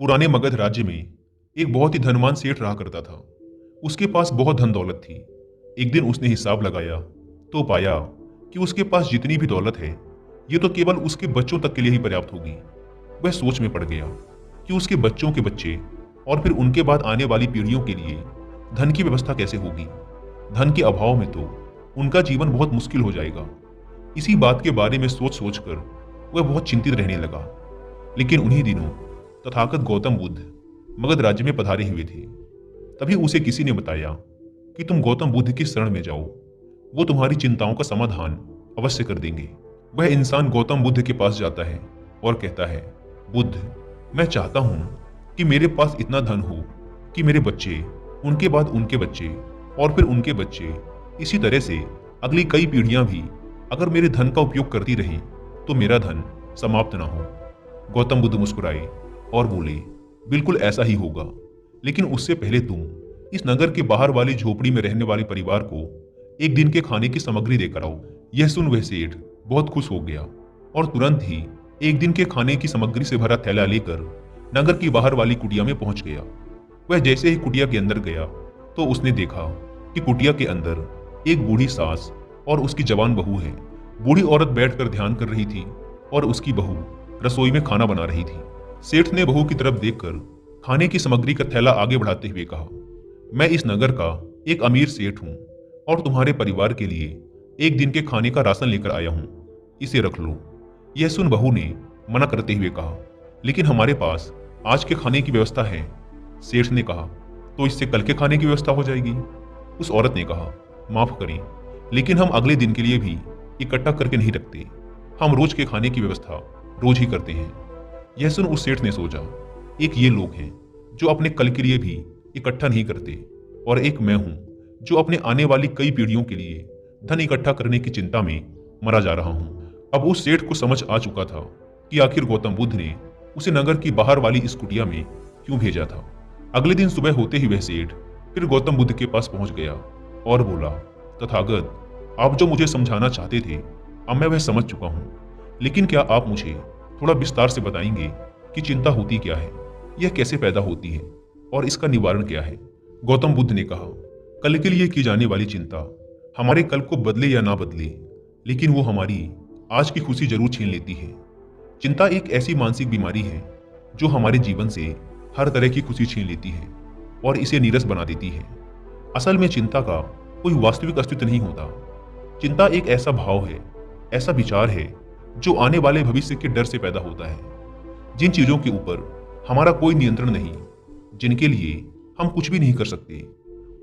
पुराने मगध राज्य में एक बहुत ही धनवान सेठ रहा करता था। उसके पास बहुत धन दौलत थी। एक दिन उसने हिसाब लगाया तो पाया कि उसके पास जितनी भी दौलत है ये तो केवल उसके बच्चों तक के लिए ही पर्याप्त होगी। वह सोच में पड़ गया कि उसके बच्चों के बच्चे और फिर उनके बाद आने वाली पीढ़ियों के लिए धन की व्यवस्था कैसे होगी। धन के अभाव में तो उनका जीवन बहुत मुश्किल हो जाएगा। इसी बात के बारे में सोच सोच कर वह बहुत चिंतित रहने लगा। लेकिन उन्हीं दिनों तथागत गौतम बुद्ध मगध राज्य में पधारे हुए थे। तभी उसे किसी ने बताया कि तुम गौतम बुद्ध की शरण में जाओ, वो तुम्हारी चिंताओं का समाधान अवश्य कर देंगे। वह इंसान गौतम बुद्ध के पास जाता है और कहता है, बुद्ध, मैं चाहता हूं कि मेरे पास इतना धन हो कि मेरे बच्चे, उनके बाद उनके बच्चे और फिर उनके बच्चे, इसी तरह से अगली कई पीढ़ियां भी अगर मेरे धन का उपयोग करती रहें तो मेरा धन समाप्त ना हो। गौतम बुद्ध मुस्कुराए और बोले, बिल्कुल ऐसा ही होगा, लेकिन उससे पहले तुम इस नगर के बाहर वाली झोपड़ी में रहने वाले परिवार को एक दिन के खाने की सामग्री देकर आओ। यह सुन वह सेठ बहुत खुश हो गया और तुरंत ही एक दिन के खाने की सामग्री से भरा थैला लेकर नगर की बाहर वाली कुटिया में पहुंच गया। वह जैसे ही कुटिया के अंदर गया तो उसने देखा कि कुटिया के अंदर एक बूढ़ी सास और उसकी जवान बहू है। बूढ़ी औरत बैठकर ध्यान कर रही थी और उसकी बहू रसोई में खाना बना रही थी। सेठ ने बहू की तरफ देखकर खाने की सामग्री का थैला आगे बढ़ाते हुए कहा, मैं इस नगर का एक अमीर सेठ हूं और तुम्हारे परिवार के लिए एक दिन के खाने का राशन लेकर आया हूं, इसे रख लो। यह सुन बहू ने मना करते हुए कहा, लेकिन हमारे पास आज के खाने की व्यवस्था है। सेठ ने कहा, तो इससे कल के खाने की व्यवस्था हो जाएगी। उस औरत ने कहा, माफ करें, लेकिन हम अगले दिन के लिए भी इकट्ठा करके नहीं रखते। हम रोज के खाने की व्यवस्था रोज ही करते हैं। यह सुन उस सेठ ने सोचा, एक ये लोग हैं जो अपने कल के लिए भी इकट्ठा नहीं करते और एक मैं हूं जो अपने आने वाली कई पीढ़ियों के लिए धन इकट्ठा करने की चिंता में मरा जा रहा हूं। अब उस सेठ को समझ आ चुका था कि आखिर गौतम बुद्ध ने उसे नगर की बाहर वाली इस कुटिया में क्यों भेजा था। अगले दिन सुबह होते ही वह सेठ फिर गौतम बुद्ध के पास पहुंच गया और बोला, तथागत, आप जो मुझे समझाना चाहते थे अब मैं वह समझ चुका हूं, लेकिन क्या आप मुझे थोड़ा विस्तार से बताएंगे कि चिंता होती क्या है, यह कैसे पैदा होती है और इसका निवारण क्या है। गौतम बुद्ध ने कहा, कल के लिए की जाने वाली चिंता हमारे कल को बदले या ना बदले, लेकिन वो हमारी आज की खुशी जरूर छीन लेती है। चिंता एक ऐसी मानसिक बीमारी है जो हमारे जीवन से हर तरह की खुशी छीन लेती है और इसे नीरस बना देती है। असल में चिंता का कोई वास्तविक अस्तित्व नहीं होता। चिंता एक ऐसा भाव है, ऐसा विचार है जो आने वाले भविष्य के डर से पैदा होता है। जिन चीजों के ऊपर हमारा कोई नियंत्रण नहीं, जिनके लिए हम कुछ भी नहीं कर सकते,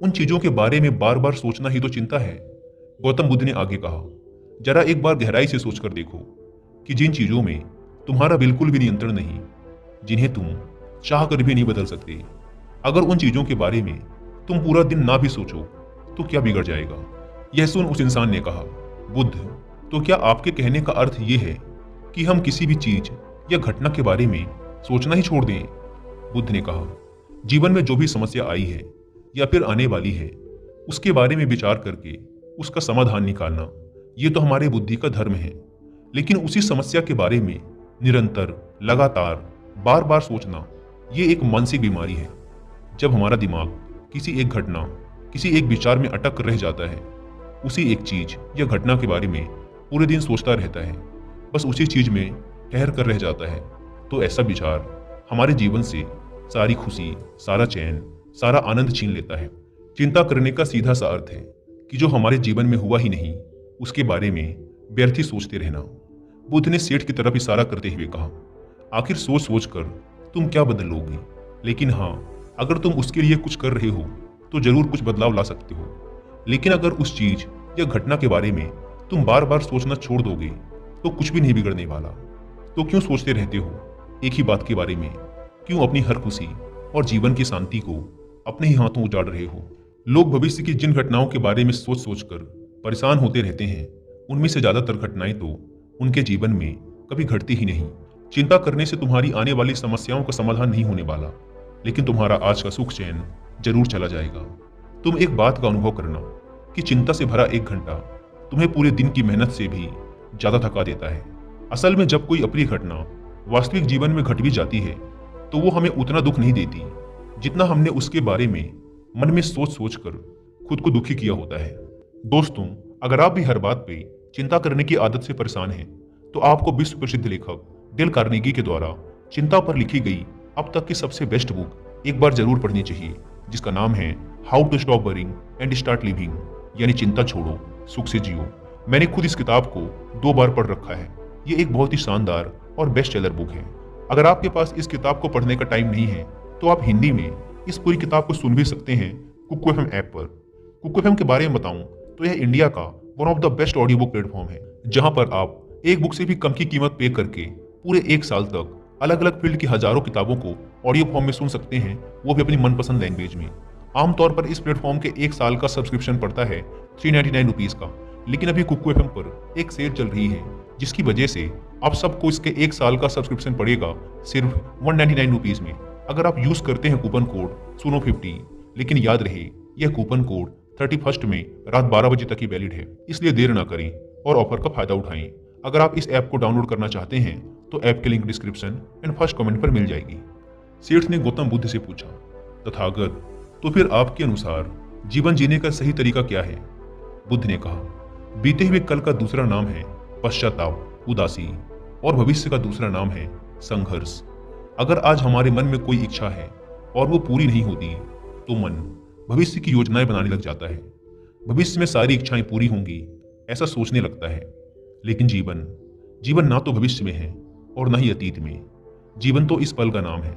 उन चीजों के बारे में बार बार सोचना ही तो चिंता है। गौतम बुद्ध ने आगे कहा, जरा एक बार गहराई से सोचकर देखो कि जिन चीजों में तुम्हारा बिल्कुल भी नियंत्रण नहीं, जिन्हें तुम चाह कर भी नहीं बदल सकते, अगर उन चीजों के बारे में तुम पूरा दिन ना भी सोचो तो क्या बिगड़ जाएगा। यह सुन उस इंसान ने कहा, बुद्ध, तो क्या आपके कहने का अर्थ यह है कि हम किसी भी चीज या घटना के बारे में सोचना ही छोड़ दें। बुद्ध ने कहा, जीवन में जो भी समस्या आई है या फिर आने वाली है उसके बारे में विचार करके उसका समाधान निकालना, ये तो हमारे बुद्धि का धर्म है। लेकिन उसी समस्या के बारे में निरंतर, लगातार, बार बार सोचना, ये एक मानसिक बीमारी है। जब हमारा दिमाग किसी एक घटना, किसी एक विचार में अटक कर रह जाता है, उसी एक चीज या घटना के बारे में पूरे दिन सोचता रहता है, बस उसी चीज में ठहर कर रह जाता है, तो ऐसा विचार हमारे जीवन से सारी खुशी, सारा चैन, सारा आनंद छीन लेता है। चिंता करने का सीधा सा अर्थ है कि जो हमारे जीवन में हुआ ही नहीं उसके बारे में व्यर्थ ही सोचते रहना। बुद्ध ने सेठ की तरफ इशारा करते हुए कहा, आखिर सोच सोच कर तुम क्या बदल लोगे, लेकिन हाँ, अगर तुम उसके लिए कुछ कर रहे हो तो जरूर कुछ बदलाव ला सकते हो। लेकिन अगर उस चीज या घटना के बारे में तुम बार बार सोचना छोड़ दोगे तो कुछ भी नहीं बिगड़ने वाला। तो क्यों सोचते रहते हो एक ही बात के बारे में? क्यों अपनी हर खुशी और जीवन की शांति को अपने ही हाथों उजाड़ रहे हो? लोग भविष्य की जिन घटनाओं के बारे में सोच सोचकर परेशान होते रहते हैं, उनमें से ज्यादातर घटनाएं तो उनके जीवन में कभी घटती ही नहीं। चिंता करने से तुम्हारी आने वाली समस्याओं का समाधान नहीं होने वाला, लेकिन तुम्हारा आज का सुख चैन जरूर चला जाएगा। तुम एक बात का अनुभव करना कि चिंता से भरा एक घंटा तुम्हें पूरे दिन की मेहनत से भी ज्यादा थका देता है। असल में जब कोई अप्रिय घटना वास्तविक जीवन में घट भी जाती है तो वो हमें उतना दुख नहीं देती जितना हमने उसके बारे में मन में सोच सोच कर खुद को दुखी किया होता है। दोस्तों, अगर आप भी हर बात पे चिंता करने की आदत से परेशान हैं, तो आपको विश्व प्रसिद्ध लेखक डेल कार्नेगी के द्वारा चिंता पर लिखी गई अब तक की सबसे बेस्ट बुक एक बार जरूर पढ़नी चाहिए, जिसका नाम है how to stop worrying and start living, यानी चिंता छोड़ो सुख से जियो। मैंने खुद इस किताब को 2 बार पढ़ रखा है। ये एक बहुत ही शानदार और बेस्ट सेलर बुक है। अगर आपके पास इस किताब को पढ़ने का टाइम नहीं है तो आप हिंदी में इस पूरी किताब को सुन भी सकते हैं कुकू एफएम ऐप पर। कुकू एफएम के बारे में बताऊं तो यह इंडिया का one of the best audio book platform है, जहां पर आप एक बुक से भी कम की कीमत पे करके पूरे 1 साल तक अलग अलग फील्ड की हजारों किताबों को ऑडियो फॉर्म में सुन सकते हैं, वो भी अपनी मनपसंद लैंग्वेज में। आमतौर पर इस प्लेटफॉर्म के 1 साल का सब्सक्रिप्शन पड़ता है 399 रुपीज का, लेकिन अभी कुकू एफएम पर एक सेल चल रही है, जिसकी वजह से आप सबको इसके 1 साल का सब्सक्रिप्शन पड़ेगा सिर्फ 199 रुपीज में, अगर आप यूज करते हैं कूपन कोड सुनो50। लेकिन याद रहे, यह कूपन कोड 31 में रात 12 बजे तक ही वैलिड है, इसलिए देर ना करें और ऑफर का फायदा उठाएं। अगर आप इस ऐप को डाउनलोड करना चाहते हैं तो ऐप की link description and first comment पर मिल जाएगी। सेठ ने गौतम बुद्ध से पूछा, तथागत, तो फिर आपके अनुसार जीवन जीने का सही तरीका क्या है? बुद्ध ने कहा, बीते हुए कल का दूसरा नाम है पश्चाताप, उदासी, और भविष्य का दूसरा नाम है संघर्ष। अगर आज हमारे मन में कोई इच्छा है और वो पूरी नहीं होती तो मन भविष्य की योजनाएं बनाने लग जाता है। भविष्य में सारी इच्छाएं पूरी होंगी ऐसा सोचने लगता है। लेकिन जीवन ना तो भविष्य में है और न ही अतीत में। जीवन तो इस पल का नाम है,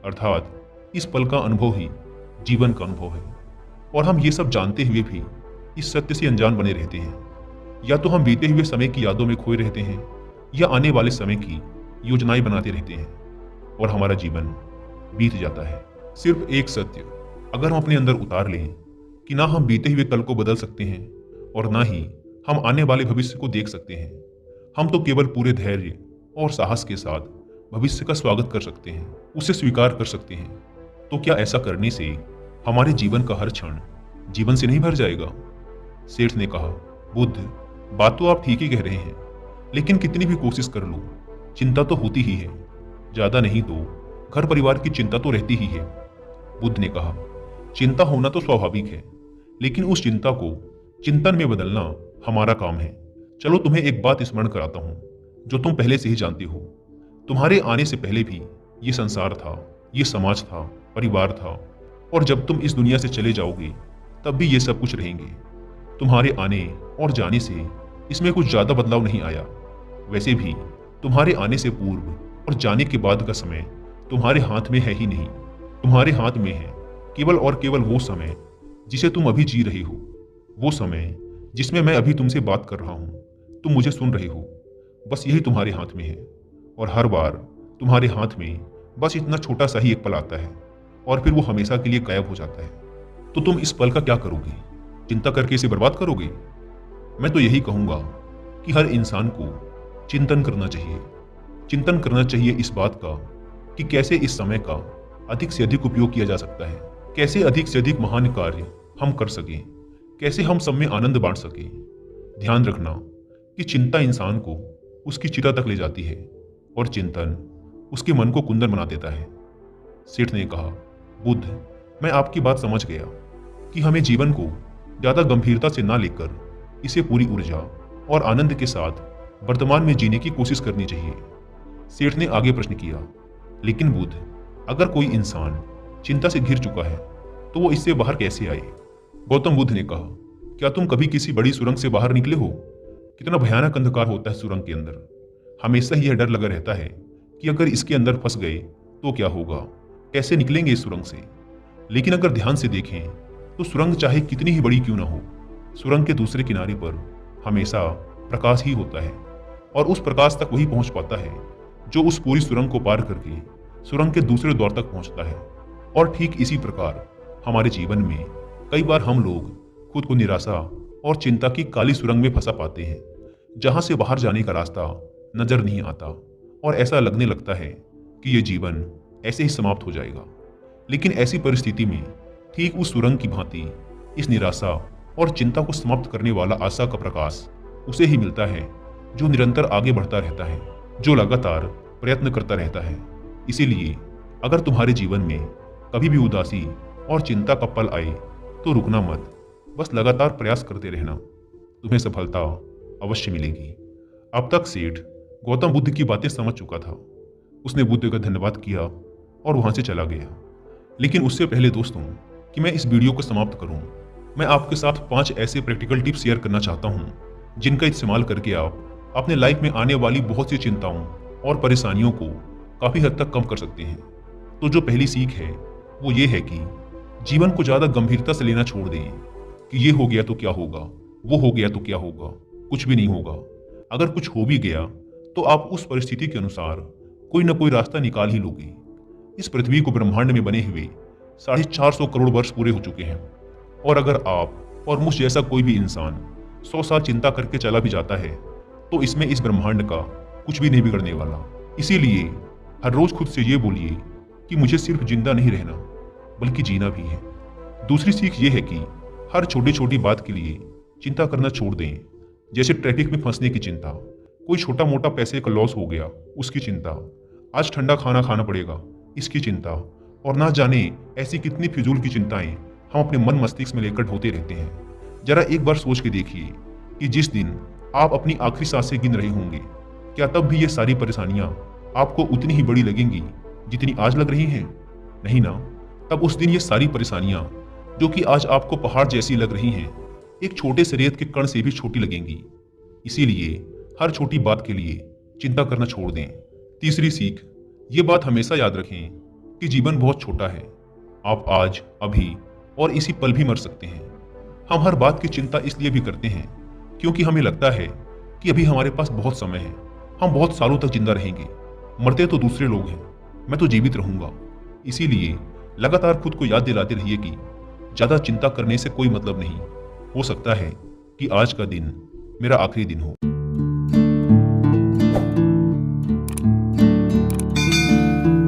अर्थात इस पल का अनुभव ही जीवन का अनुभव है। और हम ये सब जानते हुए भी इस सत्य से अनजान बने रहते हैं। या तो हम बीते हुए समय की यादों में खोए रहते हैं या आने वाले समय की योजनाएं बनाते रहते हैं और हमारा जीवन बीत जाता है। सिर्फ एक सत्य अगर हम अपने अंदर उतार लें कि ना हम बीते हुए कल को बदल सकते हैं और ना ही हम आने वाले भविष्य को देख सकते हैं, हम तो केवल पूरे धैर्य और साहस के साथ भविष्य का स्वागत कर सकते हैं, उसे स्वीकार कर सकते हैं। तो क्या ऐसा करने से हमारे जीवन का हर क्षण जीवन से नहीं भर जाएगा? सेठ ने कहा, बुद्ध, बात तो आप ठीक ही कह रहे हैं, लेकिन कितनी भी कोशिश कर लो चिंता तो होती ही है। ज्यादा नहीं तो घर परिवार की चिंता तो रहती ही है। बुद्ध ने कहा, चिंता होना तो स्वाभाविक है, लेकिन उस चिंता को चिंतन में बदलना हमारा काम है। चलो तुम्हें एक बात स्मरण कराता हूं जो तुम पहले से ही जानते हो। तुम्हारे आने से पहले भी ये संसार था, ये समाज था, परिवार था, और जब तुम इस दुनिया से चले जाओगे तब भी ये सब कुछ रहेंगे। तुम्हारे आने और जाने से इसमें कुछ ज्यादा बदलाव नहीं आया। वैसे भी तुम्हारे आने से पूर्व और जाने के बाद का समय तुम्हारे हाथ में है ही नहीं। तुम्हारे हाथ में है केवल और केवल वो समय जिसे तुम अभी जी रहे हो, वो समय जिसमें मैं अभी तुमसे बात कर रहा हूं, तुम मुझे सुन रहे हो। बस यही तुम्हारे हाथ में है, और हर बार तुम्हारे हाथ में बस इतना छोटा सा ही एक पल आता है और फिर वो हमेशा के लिए गायब हो जाता है। तो तुम इस पल का क्या करोगे? चिंता करके इसे बर्बाद करोगे? मैं तो यही कहूंगा कि हर इंसान को चिंतन करना चाहिए। चिंतन करना चाहिए इस बात का कि कैसे इस समय का अधिक से अधिक उपयोग किया जा सकता है, कैसे अधिक से अधिक महान कार्य हम कर सकें, कैसे हम सब में आनंद बांट सकें। ध्यान रखना कि चिंता इंसान को उसकी चिता तक ले जाती है और चिंतन उसके मन को कुंदन बना देता है। सेठ ने कहा, बुद्ध, मैं आपकी बात समझ गया कि हमें जीवन को ज्यादा गंभीरता से ना लेकर इसे पूरी ऊर्जा और आनंद के साथ वर्तमान में जीने की कोशिश करनी चाहिए। सेठ ने आगे प्रश्न किया, लेकिन बुद्ध, अगर कोई इंसान चिंता से घिर चुका है तो वो इससे बाहर कैसे आए? गौतम बुद्ध ने कहा, क्या तुम कभी किसी बड़ी सुरंग से बाहर निकले हो? कितना भयानक अंधकार होता है सुरंग के अंदर। हमेशा ही यह डर लगा रहता है कि अगर इसके अंदर फंस गए तो क्या होगा, कैसे निकलेंगे इस सुरंग से। लेकिन अगर ध्यान से देखें तो सुरंग चाहे कितनी ही बड़ी क्यों ना हो, सुरंग के दूसरे किनारे पर हमेशा प्रकाश ही होता है, और उस प्रकाश तक वही पहुंच पाता है जो उस पूरी सुरंग को पार करके सुरंग के दूसरे द्वार तक पहुंचता है। और ठीक इसी प्रकार हमारे जीवन में कई बार हम लोग खुद को निराशा और चिंता की काली सुरंग में फंसा पाते हैं, जहां से बाहर जाने का रास्ता नजर नहीं आता और ऐसा लगने लगता है कि ये जीवन ऐसे ही समाप्त हो जाएगा। लेकिन ऐसी परिस्थिति में ठीक उस सुरंग की भांति इस निराशा और चिंता को समाप्त करने वाला आशा का प्रकाश उसे ही मिलता है जो निरंतर आगे बढ़ता रहता है, जो लगातार प्रयत्न करता रहता है। इसीलिए अगर तुम्हारे जीवन में कभी भी उदासी और चिंता का पल आए तो रुकना मत, बस लगातार प्रयास करते रहना, तुम्हें सफलता अवश्य मिलेगी। अब तक सेठ गौतम बुद्ध की बातें समझ चुका था। उसने बुद्ध का धन्यवाद किया और वहां से चला गया। लेकिन उससे पहले दोस्तों कि मैं इस वीडियो को समाप्त करूं, मैं आपके साथ 5 ऐसे प्रैक्टिकल टिप्स शेयर करना चाहता हूं जिनका इस्तेमाल करके आप अपने लाइफ में आने वाली बहुत सी चिंताओं और परेशानियों को काफ़ी हद तक कम कर सकते हैं। तो जो पहली सीख है वो ये है कि जीवन को ज़्यादा गंभीरता से लेना छोड़ दें कि ये हो गया तो क्या होगा, वो हो गया तो क्या होगा। कुछ भी नहीं होगा। अगर कुछ हो भी गया तो आप उस परिस्थिति के अनुसार कोई ना कोई रास्ता निकाल ही लोगे। इस पृथ्वी को ब्रह्मांड में बने हुए 450 करोड़ वर्ष पूरे हो चुके हैं, और अगर आप और मुझ जैसा कोई भी इंसान 100 साल चिंता करके चला भी जाता है तो इसमें इस ब्रह्मांड का कुछ भी नहीं बिगड़ने वाला। इसीलिए हर रोज खुद से ये बोलिए कि मुझे सिर्फ जिंदा नहीं रहना बल्कि जीना भी है। दूसरी सीख ये है कि हर छोटी छोटी बात के लिए चिंता करना छोड़ दें, जैसे ट्रैफिक में फंसने की चिंता, कोई छोटा मोटा पैसे का लॉस हो गया उसकी चिंता, आज ठंडा खाना खाना पड़ेगा इसकी चिंता, और ना जाने ऐसी कितनी फिजूल की चिंताएं हम अपने मन मस्तिष्क में लेकर ढोते रहते हैं। जरा एक बार सोच के देखिए कि जिस दिन आप अपनी आखिरी सांसें गिन रहे होंगे, क्या तब भी ये सारी परेशानियां आपको उतनी ही बड़ी लगेंगी जितनी आज लग रही हैं? नहीं ना। तब उस दिन ये सारी परेशानियां जो कि आज आपको पहाड़ जैसी लग रही हैं, एक छोटे से रेत के कण से भी छोटी लगेंगी। इसीलिए हर छोटी बात के लिए चिंता करना छोड़ दें। तीसरी सीख, ये बात हमेशा याद रखें कि जीवन बहुत छोटा है। आप आज, अभी और इसी पल भी मर सकते हैं। हम हर बात की चिंता इसलिए भी करते हैं क्योंकि हमें लगता है कि अभी हमारे पास बहुत समय है, हम बहुत सालों तक जिंदा रहेंगे। मरते तो दूसरे लोग हैं, मैं तो जीवित रहूंगा। इसीलिए लगातार खुद को याद दिलाते रहिए कि ज्यादा चिंता करने से कोई मतलब नहीं। हो सकता है कि आज का दिन मेरा आखिरी दिन हो।